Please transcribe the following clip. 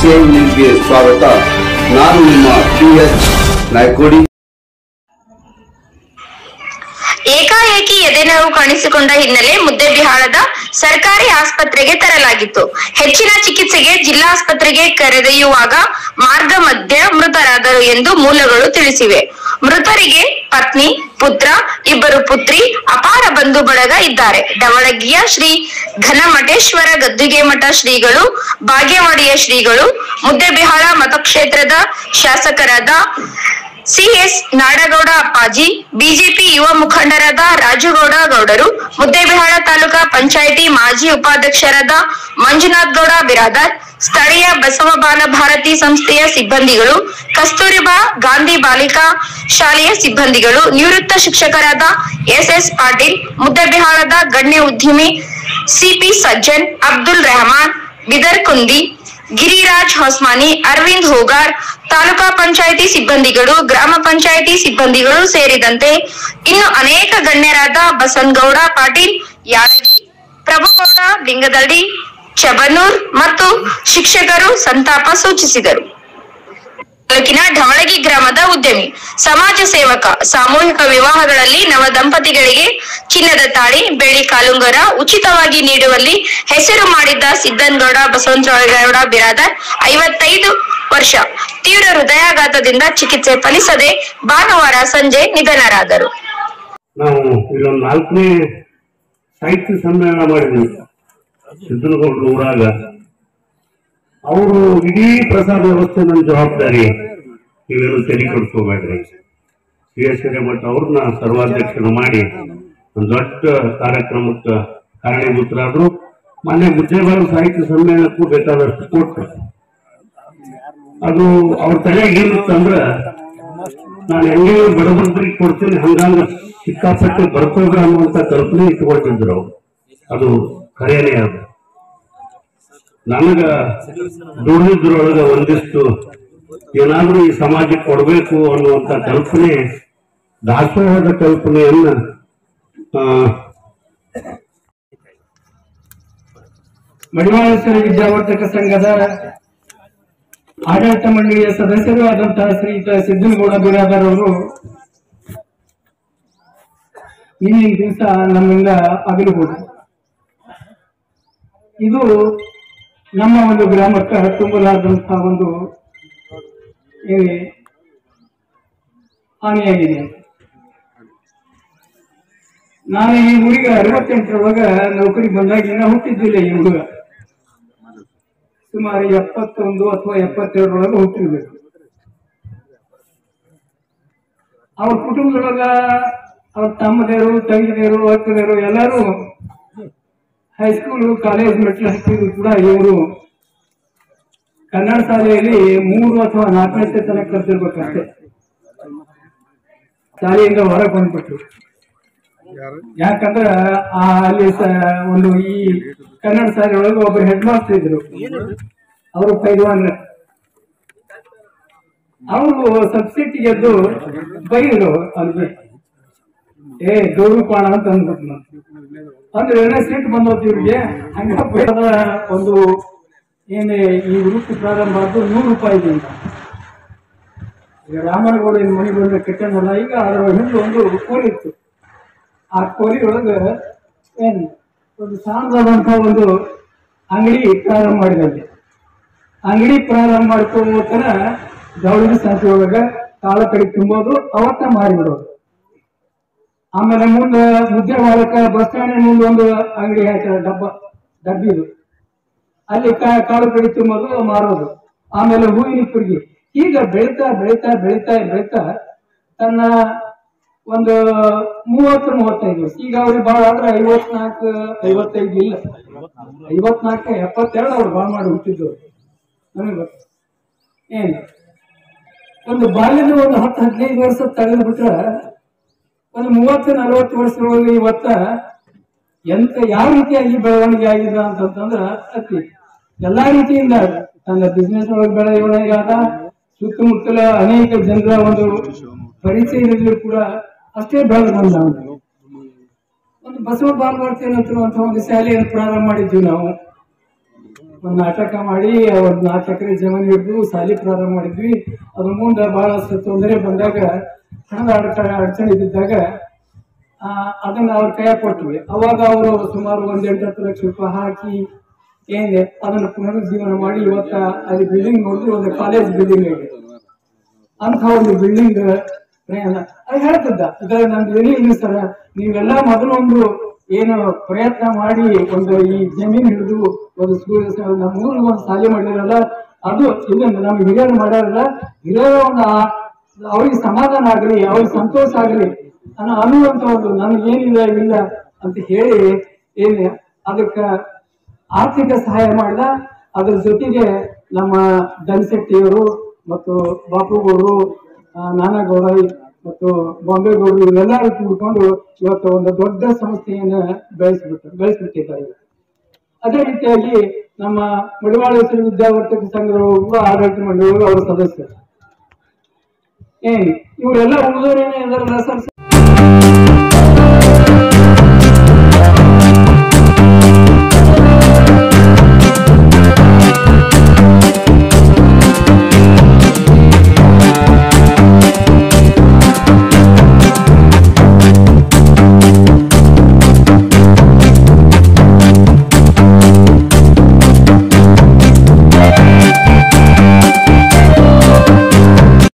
Save ನ್ಯೂಸ್ಗೆ ಸ್ವಾಗತ. ನಾನು ನಿಮ್ಮ PS ನಾಯ್ಕೋಡಿ. ಏಕಾಏಕಿ ಎದೆನೋವು ಕಾಣಿಸಿಕೊಂಡ ಹಿನ್ನೆಲೆ ಮುದ್ದೇಬಿಹಾಳದ ಸರ್ಕಾರಿ ಆಸ್ಪತ್ರೆಗೆ ತರಲಾಗಿತ್ತು. ಹೆಚ್ಚಿನ ಚಿಕಿತ್ಸೆಗೆ ಜಿಲ್ಲಾಸ್ಪತ್ರೆಗೆ ಕರೆದೊಯ್ಯುವಾಗ ಮಾರ್ಗ ಮಧ್ಯೆ ಮೃತರಾದರು ಎಂದು ಮೂಲಗಳು ತಿಳಿಸಿವೆ. ಮೃತರಿಗೆ ಪತ್ನಿ, ಪುತ್ರ, ಇಬ್ಬರು ಪುತ್ರಿ, ಅಪಾರ ಬಂಧು ಬಳಗ ಇದ್ದಾರೆ. ಡವಳಗಿಯ ಶ್ರೀ ಘನಮಠೇಶ್ವರ ಗದ್ದುಗೆಮಠ ಶ್ರೀಗಳು, ಬಾಗೇವಾಡಿಯ ಶ್ರೀಗಳು, ಮುದ್ದೇಬಿಹಾಳ ಮತಕ್ಷೇತ್ರದ ಶಾಸಕರಾದ CS ನಾಡಗೌಡ ಅಪ್ಪಾಜಿ, ಬಿಜೆಪಿ ಯುವ ಮುಖಂಡರಾದ ರಾಜುಗೌಡ ಗೌಡರು, ಮುದ್ದೇಬಿಹಾಳ ತಾಲೂಕಾ ಪಂಚಾಯಿತಿ ಮಾಜಿ ಉಪಾಧ್ಯಕ್ಷರಾದ ಮಂಜುನಾಥ್ ಗೌಡ ಬಿರಾದಾರ್, ಸ್ಥಳೀಯ ಬಸವ ಬಾಲ ಭಾರತಿ ಸಂಸ್ಥೆಯ ಸಿಬ್ಬಂದಿಗಳು, ಕಸ್ತೂರಿಬಾ ಗಾಂಧಿ ಬಾಲಿಕಾ ಶಾಲೆಯ ಸಿಬ್ಬಂದಿಗಳು, ನಿವೃತ್ತ ಶಿಕ್ಷಕರಾದ SS ಪಾಟೀಲ್, ಮುದ್ದೇಬಿಹಾಳದ ಗಣ್ಯ ಉದ್ಯಮಿ CP ಸಜ್ಜನ್, ಅಬ್ದುಲ್ ರೆಹಮಾನ್ ಬಿದರ್ಕುಂದಿ, ಗಿರಿರಾಜ್ ಹೊಸ್ಮಾನಿ, ಅರವಿಂದ್ ಹೋಗಾರ್, ತಾಲೂಕಾ ಪಂಚಾಯಿತಿ ಸಿಬ್ಬಂದಿಗಳು, ಗ್ರಾಮ ಪಂಚಾಯಿತಿ ಸಿಬ್ಬಂದಿಗಳು ಸೇರಿದಂತೆ ಇನ್ನು ಅನೇಕ ಗಣ್ಯರಾದ ಬಸನಗೌಡ ಪಾಟೀಲ್ ಯಾಳಗಿ, ಪ್ರಭುಗೌಡ ಲಿಂಗದಳ್ಳಿ, ಚಬನೂರ್ ಮತ್ತು ಶಿಕ್ಷಕರು ಸಂತಾಪ ಸೂಚಿಸಿದರು. ತಾಲೂಕಿನ ಢವಳಗಿ ಗ್ರಾಮದ ಉದ್ಯಮಿ, ಸಮಾಜ ಸೇವಕ, ಸಾಮೂಹಿಕ ವಿವಾಹಗಳಲ್ಲಿ ನವ ದಂಪತಿಗಳಿಗೆ ಚಿನ್ನದ ತಾಳಿ, ಬೆಳ್ಳಿ ಕಾಲುಂಗರ ಉಚಿತವಾಗಿ ನೀಡುವಲ್ಲಿ ಹೆಸರು ಮಾಡಿದ್ದ ಸಿದ್ದನಗೌಡ ಬಸವಂತಗೌಡ ಬಿರಾದಾರ್ 55 ವರ್ಷ ತೀವ್ರ ಹೃದಯಾಘಾತದಿಂದ ಚಿಕಿತ್ಸೆ ಫಲಿಸದೆ ಭಾನುವಾರ ಸಂಜೆ ನಿಧನರಾದರು. ನಾವು ಇಲ್ಲೊಂದು 4ನೇ ಸಾಹಿತ್ಯ ಸಮ್ಮೇಳನ ಮಾಡಿದ್ವಿ ಸಿದ್ದನಗೌಡರು ಊರಾಗ. ಅವರು ಇಡೀ ಪ್ರಸಾದ ವ್ಯವಸ್ಥೆ ನನ್ನ ಜವಾಬ್ದಾರಿ, ನೀವೇನು ತೆರಿಗೆ ಕೊಡ್ಕೋಬೇಡ್ರಿ. CS ಹಿರೇಮಠ ಅವ್ರನ್ನ ಸರ್ವಾಧ್ಯಕ್ಷರು ಮಾಡಿ ಒಂದು ದೊಡ್ಡ ಕಾರ್ಯಕ್ರಮಕ್ಕೆ ಕಾರಣೀಭೂತರಾದ್ರು. ಮೊನ್ನೆ ಮುದ್ದೇಬಿಹಾಳ ಸಾಹಿತ್ಯ ಸಮ್ಮೇಳನಕ್ಕೂ ಬೇಕಾದಷ್ಟು ಕೊಟ್ಟರು. ಅದು ಅವ್ರ ತಲೆಯಾಗ ಏನಿತ್ತಂದ್ರ, ನಾನು ಹೆಂಗೆ ಬಡಬಡ್ರಿಗೆ ಕೊಡ್ತೀನಿ ಹಂಗಂಗ ಸಿಕ್ಕಾಪಟ್ಟೆ ಬರ್ತೋಗ ಅನ್ನುವಂತ ಕಲ್ಪನೆ ಇಟ್ಕೊಳ್ತಿದ್ರು ಅವ್ರು. ಅದು ಖರೇನೇ ಅದು. ನನಗ ದುಡಿದ್ರೊಳಗ ಒಂದಿಷ್ಟು ಏನಾದ್ರೂ ಈ ಸಮಾಜಕ್ಕೆ ಕೊಡಬೇಕು ಅನ್ನುವಂತ ಕಲ್ಪನೆ, ದಾಸೋಹದ ಕಲ್ಪನೆಯನ್ನ ಮಡಿವಾಳೇಶ್ವರ ವಿದ್ಯಾವರ್ಧಕ ಸಂಘದ ಆಡಳಿತ ಮಂಡಳಿಯ ಸದಸ್ಯರು ಆದಂತಹ ಶ್ರೀಯುತ ಸಿದ್ದನಗೌಡ ಬಿರಾದಾರ್ ಅವರು ಇಂದಿನ ದಿವಸ ನಮ್ಮಿಂದ ಅಗಲುಬಹುದು. ಇದು ನಮ್ಮ ಒಂದು ಗ್ರಾಮಕ್ಕೆ ತುಂಬಲಾದಂತಹ ಒಂದು ಹಾನಿಯಾಗಿದೆ. ನಾನು ಈ ಊರಿಗೆ 68ರೊಳಗ ನೌಕರಿ ಬಂದಾಗ ಹುಟ್ಟಿದ್ದಿಲ್ಲ. ಈ ಹುಡುಗ ಸುಮಾರು 71 ಅಥವಾ 72ರೊಳಗ ಹುಟ್ಟಿರ್ಬೇಕು. ಅವ್ರ ಕುಟುಂಬದೊಳಗ ಅವ್ರ ತಮ್ಮದೇರು, ತಂಗಿದೇರು, ಅಕ್ಕದೇರು ಎಲ್ಲರೂ ಹೈಸ್ಕೂಲ್, ಕಾಲೇಜ್ ಮೆಟ್ಲು ಹತ್ತಿದ್ರು ಕೂಡ ಇವರು ಕನ್ನಡ ಶಾಲೆಯಲ್ಲಿ 3 ಅಥವಾ 4ನೇ ತನಕ ಕಲ್ತಿರ್ಬೇಕಷ್ಟೇ. ಶಾಲೆಯಿಂದ ಹೊರಗೆ ಬಂದ್ಬಿಟ್ರು. ಯಾಕಂದ್ರ ಅಲ್ಲಿ ಒಂದು ಈ ಕನ್ನಡ ಶಾಲೆ ಒಳಗೆ ಒಬ್ಬರು ಹೆಡ್ ಮಾಸ್ಟರ್ ಇದ್ರು, ಅವರು ಪೈಲ್ವಾನ್. ಅವರು ಸಬ್ಸಿಡಿ ಗೆದ್ದು ಬೈದ್ರು ಅವ್ರಿಗೆ, ಗೌರವ ಪಾಣ ಅಂತ ಅಂದ್ಬಿಟ್ಟು. ಅಂದ್ರೆ ಸೀಟ್ ಬಂದೋದು ಇವ್ರಿಗೆ. ಹಂಗ ಒಂದು ಏನೇ ಈ ವೃತ್ತಿ ಪ್ರಾರಂಭ ಆದ್ದು 100 ರೂಪಾಯಿದಿಂದ. ಈಗ ರಾಮನಗೌಡ ಮನೆ ಬಂದ್ರೆ ಕೆಟ್ಟನಲ್ಲ, ಈಗ ಅದರ ಹಿಂದೆ ಒಂದು ಕೋರಿ ಇತ್ತು. ಆ ಕೋರಿ ಒಳಗೆ ಒಂದು ಸಣ್ಣದಾದಂತಹ ಒಂದು ಅಂಗಡಿ ಪ್ರಾರಂಭ ಮಾಡಿದಂತೆ. ಅಂಗಡಿ ಪ್ರಾರಂಭ ಮಾಡ್ಕೋತರ ಧವಳಗಿ ಸಂತೆ ಒಳಗ ಕಾಲ ಕಡೆ ತುಂಬೋದು, ಅವತ್ತ ಮಾರಿಬಿಡೋದು. ಆಮೇಲೆ ಮುಂದೆ ಮುದ್ದೇಬಿಹಾಳಕ್ಕ ಬಸ್ ಸ್ಟ್ಯಾಂಡ್ ಮುಂದೆ ಒಂದು ಅಂಗಡಿ ಹಾಕ್ತಾರೆ, ಡಬ್ಬಿದು. ಅಲ್ಲಿ ಕಾಳು ಕಡಿ ತುಂಬೋದು, ಮಾರೋದು. ಆಮೇಲೆ ಹೂವಿನ ಪುರ್ಗಿ. ಈಗ ಬೆಳೀತಾ ಬೆಳೀತಾ ಬೆಳೀತಾ ಬೆಳೀತಾ ತನ್ನ ಒಂದು 30-35 ವರ್ಷ. ಈಗ ಅವ್ರಿಗೆ ಬಾಳ ಆದ್ರೆ 54-55 ಇಲ್ಲ, 54-72 ಅವ್ರು ಬಾಳ ಮಾಡಿ ಹುಟ್ಟಿದ್ರು. ನನಗೆ ಗೊತ್ತು. ಒಂದು ಬಾಲ್ಯದ ಒಂದು 10-15 ವರ್ಷ ತೆಗೆದು ಬಿಟ್ರೆ ಒಂದು 30-40 ವರ್ಷದೊಳಗೆ ಇವತ್ತ ಎಂತ ಯಾವ ರೀತಿಯಾಗಿ ಬೆಳವಣಿಗೆ ಆಗಿದೆ ಅಂತಂದ್ರ ಅತಿ ಎಲ್ಲಾ ರೀತಿಯಿಂದ ತನ್ನ ಬಿಸ್ನೆಸ್ ಒಳಗೆ ಬೆಳವಣಿಗೆ ಆದ. ಸುತ್ತಮುತ್ತಲ ಅನೇಕ ಜನರ ಒಂದು ಪರಿಚಯದಲ್ಲಿ ಕೂಡ ಅಷ್ಟೇ ಬೆಳೆದು ಬಂದ. ಒಂದು ಬಸವ ಬಾಲಭಾರತಿ ಅನ್ನುವಂತಹ ಒಂದು ಶಾಲೆಯನ್ನು ಪ್ರಾರಂಭ ಮಾಡಿದ್ವಿ ನಾವು. ಒಂದು ನಾಟಕ ಮಾಡಿ ಒಂದು 4 ಎಕರೆ ಜಮೀನು ಹಿಡಿದು ಶಾಲೆ ಪ್ರಾರಂಭ ಮಾಡಿದ್ವಿ. ಅದ್ರ ಮುಂದೆ ಬಹಳಷ್ಟು ತೊಂದರೆ ಬಂದಾಗ ಹಣದ ಅಡಚಣೆ ಇದ್ದಿದ್ದಾಗ ಅದನ್ನ ಅವ್ರ ಕೈ ಕೊಟ್ವಿ. ಅವಾಗ ಅವರು ಸುಮಾರು 1-8 ಲಕ್ಷ ರೂಪಾಯಿ ಹಾಕಿ ಏನಿದೆ ಅದನ್ನ ಪುನರುಜ್ಜೀವನ ಮಾಡಿ ಇವತ್ತ ಅಲ್ಲಿ ಬಿಲ್ಡಿಂಗ್ ನೋಡಿದ್ರೆ ಒಂದು ಕಾಲೇಜ್ ಬಿಲ್ಡಿಂಗ್ ಇದೆ. ಅಂತ ಒಂದು ಬಿಲ್ಡಿಂಗ್ ಅದು ಹೇಳ್ತಿದ್ದ ಇದ್ರ ನಮ್ದು ಏನಿಲ್ಲ ಸರ್, ನೀವೆಲ್ಲ ಮೊದಲೊಂದು ಏನು ಪ್ರಯತ್ನ ಮಾಡಿ ಒಂದು ಈ ಜಮೀನ್ ಹಿಡಿದು ಒಂದು ಸ್ಕೂಲ್ ನಮ್ಮ ಊರಿಗೆ ಒಂದು ಶಾಲೆ ಮಾಡಿರಲ್ಲ, ಅದು ಇದನ್ನ ನಮ್ಗೆ ಹಿರಿಯರು ಮಾಡ್ಯಾರಲ್ಲ, ಹಿರಿಯರ ಒಂದು ಅವ್ರಿಗೆ ಸಮಾಧಾನ ಆಗ್ಲಿ, ಅವ್ರಿಗೆ ಸಂತೋಷ ಆಗ್ಲಿ ಅನ್ನುವಂತ ಒಂದು ನನಗೇನಿಲ್ಲ ಇಲ್ಲ ಅಂತ ಹೇಳಿ ಏನ್ ಅದಕ್ಕ ಆರ್ಥಿಕ ಸಹಾಯ ಮಾಡಿದ. ಅದ್ರ ಜೊತೆಗೆ ನಮ್ಮ ಧನಶೆಟ್ಟಿಯವರು ಮತ್ತು ಬಾಪುಗೌಡರು, ನಾನಗೌಡ ಮತ್ತು ಬಾಂಬೆಗೌಡರು ಇವರೆಲ್ಲರೂ ಕೂಡ್ಕೊಂಡು ಇವತ್ತು ಒಂದು ದೊಡ್ಡ ಸಂಸ್ಥೆಯನ್ನ ಬೆಳೆಸ್ಬಿಟ್ಟಿದ್ದಾರೆ. ಅದೇ ರೀತಿಯಾಗಿ ನಮ್ಮ ಮಡಿವಾಳ ವಿದ್ಯಾವರ್ತಕ ಸಂಘಗಳು ಕೂಡ ಆಡಳಿತ ಮಂಡಳಿಗಳು ಅವರ ಸದಸ್ಯರು. ಇವರೆಲ್ಲ ಉಳಿದವರೇನೇ ಎಲ್ಲರ